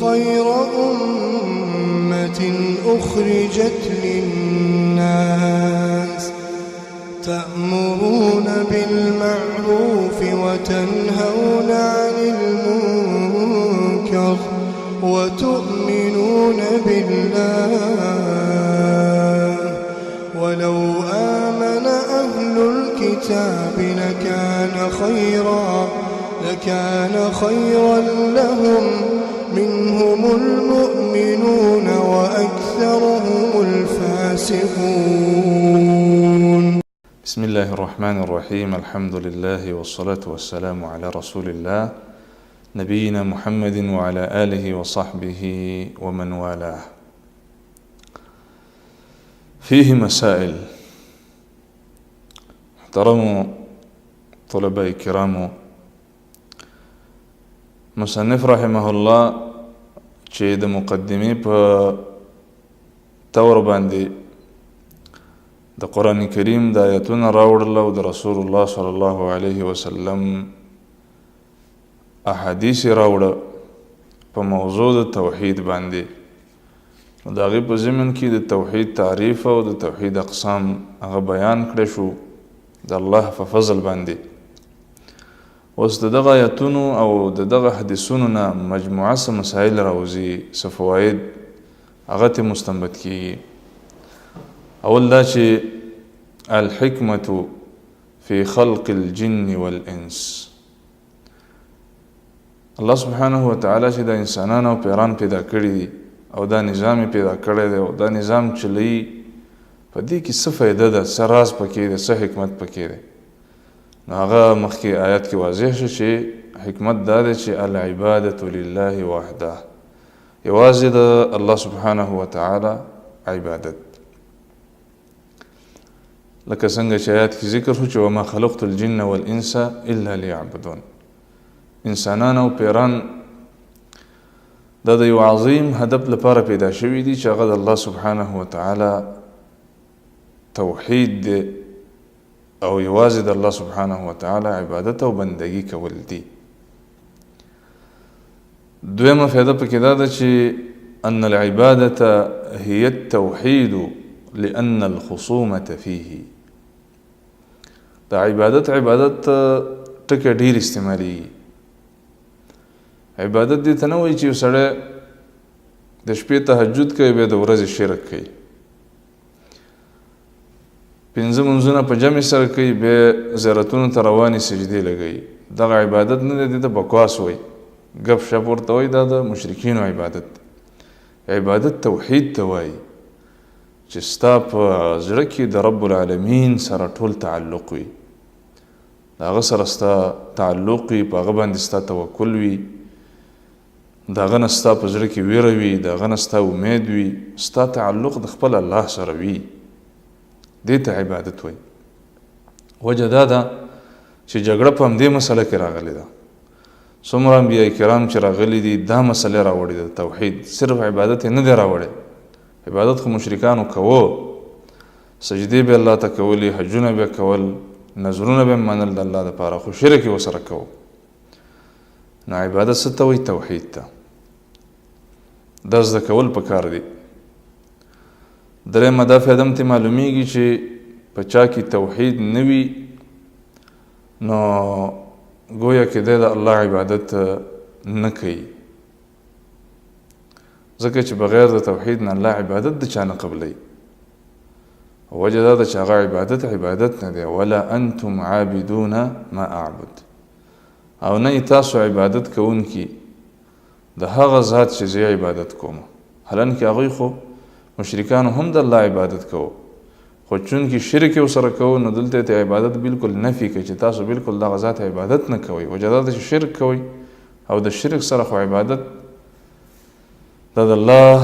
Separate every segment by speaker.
Speaker 1: خير أمة أخرجت للناس تأمرون بالمعروف وتنهون عن المنكر وتؤمنون بالله ولو آمن أهل الكتاب لكان خيرا لهم منهم المؤمنون وأكثرهم الفاسقون.
Speaker 2: بسم الله الرحمن الرحيم. الحمد لله والصلاة والسلام على رسول الله نبينا محمد وعلى آله وصحبه ومن والاه. فيه مسائل. محترموا طلباء کرامو، مصنف رحمه الله چې د مقدمې په تور باندې د قرآن کریم د آیتونه راوړل او د رسول الله صلی الله علیه وسلم احادیث راوړه په موضوع د توحید باندې. د هغې په ضمن کې د توحید تعریف او د توحید اقسام هغه بیان کړی شو د الله په فضل باندې. اوس د دغه آیتونو او د دغه حدیثونو نه مجموعه څه مسایل راوځي، څه فواید هغه ته مستنبط کیږي. اول دا چې الحکمة فی خلق الجن والانس، الله سبحانه وتعالی چې د انسانان او پیران پیدا کړي دي او دا نظام پیدا کړی دی او دا نظام چلی، په دې کې څه فایده ده، څه راز پکې دی، څه حکمت پکې دی. نو هغه مخکې آیات کې واضح شو چې حکمت دا دی چې العبادة لله وحده، یوازې د الله سبحانه وتعالی عبادت. لکه څنګه چې آیات کې ذکر شو چې وما خلقت الجن والانس الا ليعبدون، انسانان او پیران دا د یو عظیم هدف لپاره پیدا شوي دي چې هغه د الله سبحانه وتعالی توحید دی او یوازې د الله سبحانه وتعالی عبادت او بندگی کول دي. دویمه فایده پکې دا ده چې ان العبادة هي التوحید لأن الخصومة فيه. دا عبادت ټکه ډیر استعمالي. عبادت دې ته نه وایي چې یو سړی د شپې تهجد کوي بیا د ورځې شرک کوي، پنځه منځونه په جمع سره کوي بیا زیارتونو ته روانې سجدې لګوي. دغه عبادت نه دی، دې ته بکواس وایي، ګپ شپ ورته وایي، دا د مشرکینو عبادت دی. عبادت توحید ته وایي چې ستا په زړه کې د رب العالمین سره ټول تعلق وي، د هغه سره ستا تعلق وي، په هغه باندې ستا توکل وي، د هغه نه ستا په زړه کې ویره وي، د هغه نه ستا امید وي، ستا تعلق د خپل الله سره وي. دې ته عبادت وایي. وجه دا ده چې جګړه په همدې مسله کې راغلې ده. څومره انبیاء کرام چې راغلي دي دا مسله راوړې ده، توحید. صرف عبادت یې نه دی راوړی. عبادت خو مشرکانو کوو، سجدې به الله ته کولې، حجونه به کول، نظرونه به منل د الله دپاره، خو شرک یې ورسره کوو. نو عبادت څه ته وایي؟ توحید ته. دا زده کول پکار دي. درېیمه دا فایده هم ترې معلومیږي چې په چا کې توحید نه وي نو گویا کې دی د الله عبادت نه کوي، ځکه چې بغیر د توحید نه الله عبادت د چا نه قبلوي. وجه دا ده چې هغه عبادت نه دی. ولا انتم عابدون ما اعبد، او نه تاسو عبادت کوونکي د هغه ذات چې زه عبادت کوم. حالانکه هغوی خو مشرکانو هم د الله عبادت کوو، خو چونکې شرک یې ورسره کوو نو دلته ته عبادت بالکل نفي کوي چې تاسو بالکل دغه ذات عبادت نه کوئ. وجه دا ده چې شرک کوئ، او د شرک سره خو عبادت دا د الله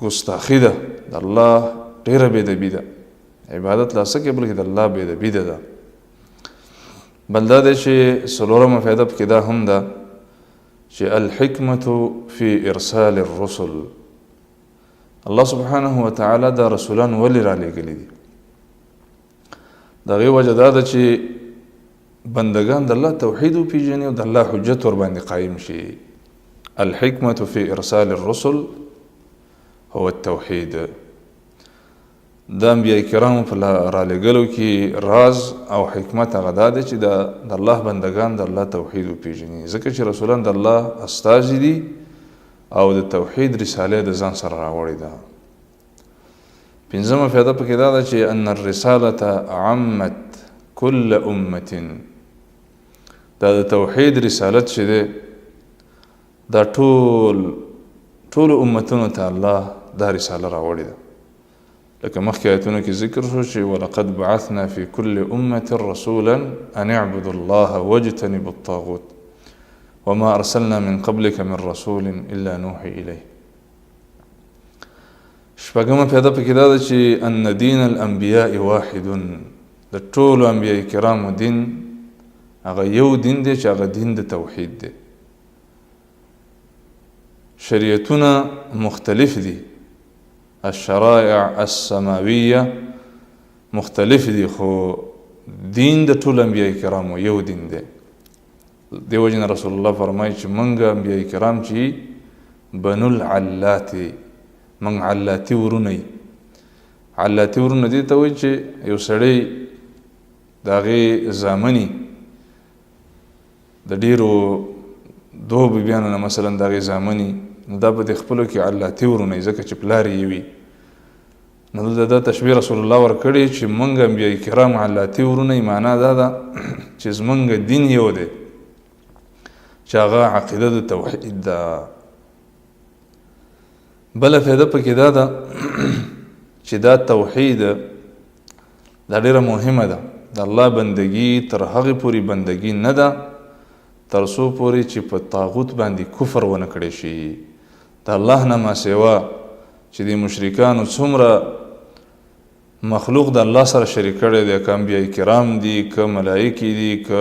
Speaker 2: ګستاخي ده، د الله ډېره بېدبي ده. عبادت لا څه کوي بلکې د الله بېدبي ده. بل دا دی چې څلورمه فایده پکې دا هم ده چې الحکمة فی ارسال الرسل. الله سبحانه وتعالی دا رسولان ولې را لېږلي دي؟ د هغې وجه دا ده چې بندگان د الله توحید وپېژني او د الله حجت ورباندې قایم شي. الحکمة فی ارسال الرسل هو التوحید. د انبیاء کرامو په رالېږلو کې راز او حکمت هغه دا دی چې د الله بندگان د الله توحید وپېژني، ځکه چې رسولان د الله استازي دي او د توحید رساله د ځان سره راوړې ده. پنځمه فایده پکې دا ده چې ان الرسالة عمت كل امة، دا د توحید رسالت چې دی دا ټول امتونو ته الله دا رساله راوړې ده. لکه مخکې آیتونو کې ذکر شو چې ولقد بعثنا في كل امة رسولا ان اعبدوا الله واجتنبوا الطاغوت وما ارسلنا من قبلك من رسول الا نوحي اليه. شپږمه فایده پکې دا ده چې ان دین الانبیاء واحد، د ټولو انبیاء کرامو دین هغه یو دین دی چې هغه دین د توحید دی. شریعتونه مختلف دي، الشرائع السماویه مختلف دي، خو دین د ټولو انبیاء کرامو یو دین دی. دیو جن رسول الله فرمایي چې موږ انبیاء کرام چې بنو العلات، موږ علاتی ورونه یو. علاتی ورونه دي ته وایي چې یو سړی د هغې زامني د ډېرو دوه بیبیانو نه مثلا د هغې زامني، نو دا به د خپلو کې علاتی ورونه یي ځکه چې پلار یې وي. نو دلته دا تشبیه رسول الله ورکړې چې موږ انبیاء کرام علاتی ورونه یي. معنا دا ده چې زموږ دین یو دی چې هغه عقیده د توحید ده. بله فایده پکې دا ده چې دا توحید دا ډېره مهمه ده. د الله بندگی تر هغې پورې بندگی نه ده تر څو پورې چې په طاغوت باندې کفر ونه کړی شي. د الله نه ما سوا چې د مشرکانو څومره مخلوق د الله سره شریک کړی دی، که انبیاء کرام دي، که ملایکې دي، که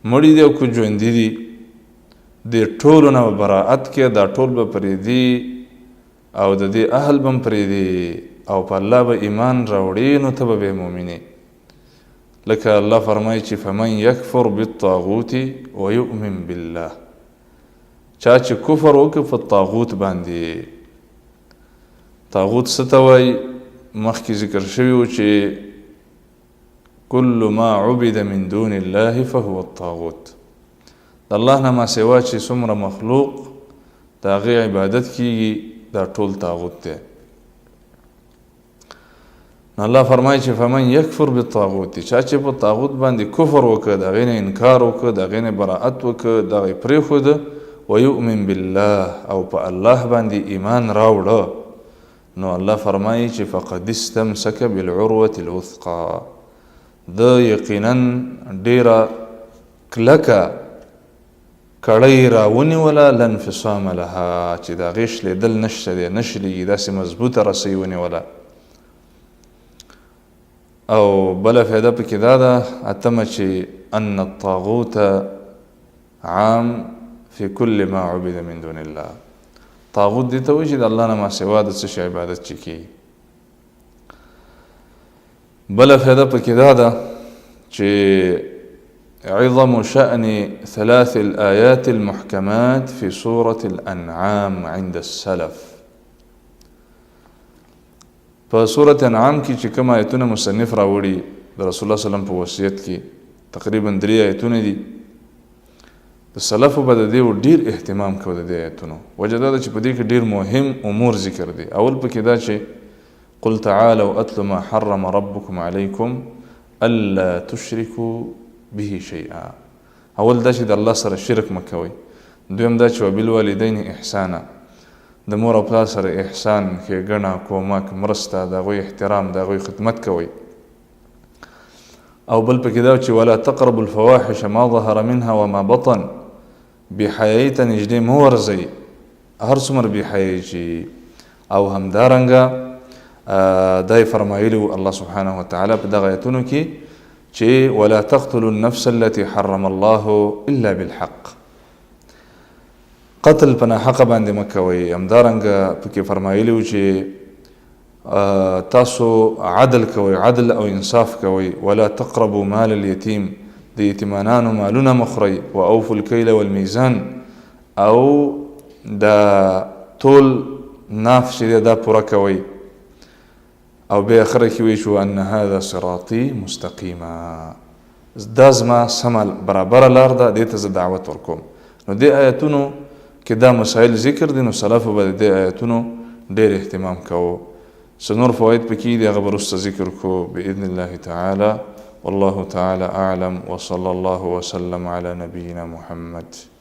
Speaker 2: مړي دي او که ژوندي دي، د ټولو نه به براعت کې، دا ټول به پرېږدي او د دې اهل به هم پرېږدي او په الله به ایمان راوړي، نو ته به بې مؤمنې. لکه الله فرمایي چې فمن یکفر بالطاغوت ویؤمن بالله، چا چې کفر وکړي په طاغوت باندې. طاغوت څه ته وایي؟ مخکې ذکر شوي و چې کل ما عبد من دون الله فهو الطاغوت. د الله نه ما سوا چې څومره مخلوق د هغې عبادت کیږي دا ټول طاغوت دی. نو الله فرمایي چې فمن یکفر بالطاغوت، چا چې په طاغوت باندې کفر وکړه، د هغې نه انکار وکړه، د هغې نه براعت وکړه، د هغې پرېښوده، ویؤمن بالله او په الله باندې ایمان راوړه، نو الله فرمایي چې فقد استمسک بالعروة الوثقى، د یقینا ډیره کلکه کړۍ راونیوله، لا انفصام لها، چې د هغې شلېدل نشته دی، نه شلېږي، داسې مضبوطه رسۍ ونیوله. او بله فایده پکې دا ده اتمه چې ان الطاغوت عام فی کل ما عبد من دون الله. طاغوت دې ته وایي چې د الله نه ما سوا د څه شي عبادت چې کیږي. بله فایده پکې دا ده چې عظم شأن ثلاث الآيات المحكمات في سورة الأنعام عند السلف. په سورة انعام کې چې کوم آیتونه مصنف راوړي د رسول الله صلی الله علیه وسلم په وصیت کې تقریبا 3 آیتونه دي. د سلفو به د دې ډېر اهتمام کوي د دې آیتونو. وجه دا ده چې په دې کې ډېر مهم امور ذکر دي. اول پکې دا چې قل تعالوا اتل ما حرم ربكم عليكم الا تشركوا به شيئا. اول دا چې د الله سره شرک مه کوئ. دویم دا چې وبالوالدین احسانا، د مور او پلار سره احسان، ښېګڼه، کومک، مرسته، د هغوی احترام، د هغوی خدمت کوئ. او بل پکې دا چې ولا تقربوا الفواحش ما ظهر منها وما بطن، بېحیایي ته نږدې مه ورځئ هر څومره بېحیایي چې. او همدارنګه دا یې فرمایلي الله سبحانه وتعالی په دغه آیتونو کې چې ولا تقتلوا النفس التي حرم الله الا بالحق، قتل په ناحقه باندې مه کوئ. همدارنګه پکې فرمایلي و چې تاسو عدل کوئ، عدل او انصاف کوئ. ولا تقربوا مال اليتيم، د یتیمانانو مالونه مه خورئ. واوفوا الکیل والمیزان، او دا ټول ناف چې دا پوره کوئ او بیا اخره کې وایي چې ان هذا صراطي مستقیما دا زما سمه برابره لار ده دې ته زه دعوت ورکوم. نو دې آیتونو کې دا مسایل ذکر دي نو سلفو به د دې آیتونو ډېر اهتمام کوو. څه نور فواید پکې دي هغه به وروسته ذکر کوو باذن الله تعالی. والله تعالى اعلم وصلى الله وسلم على نبينا محمد.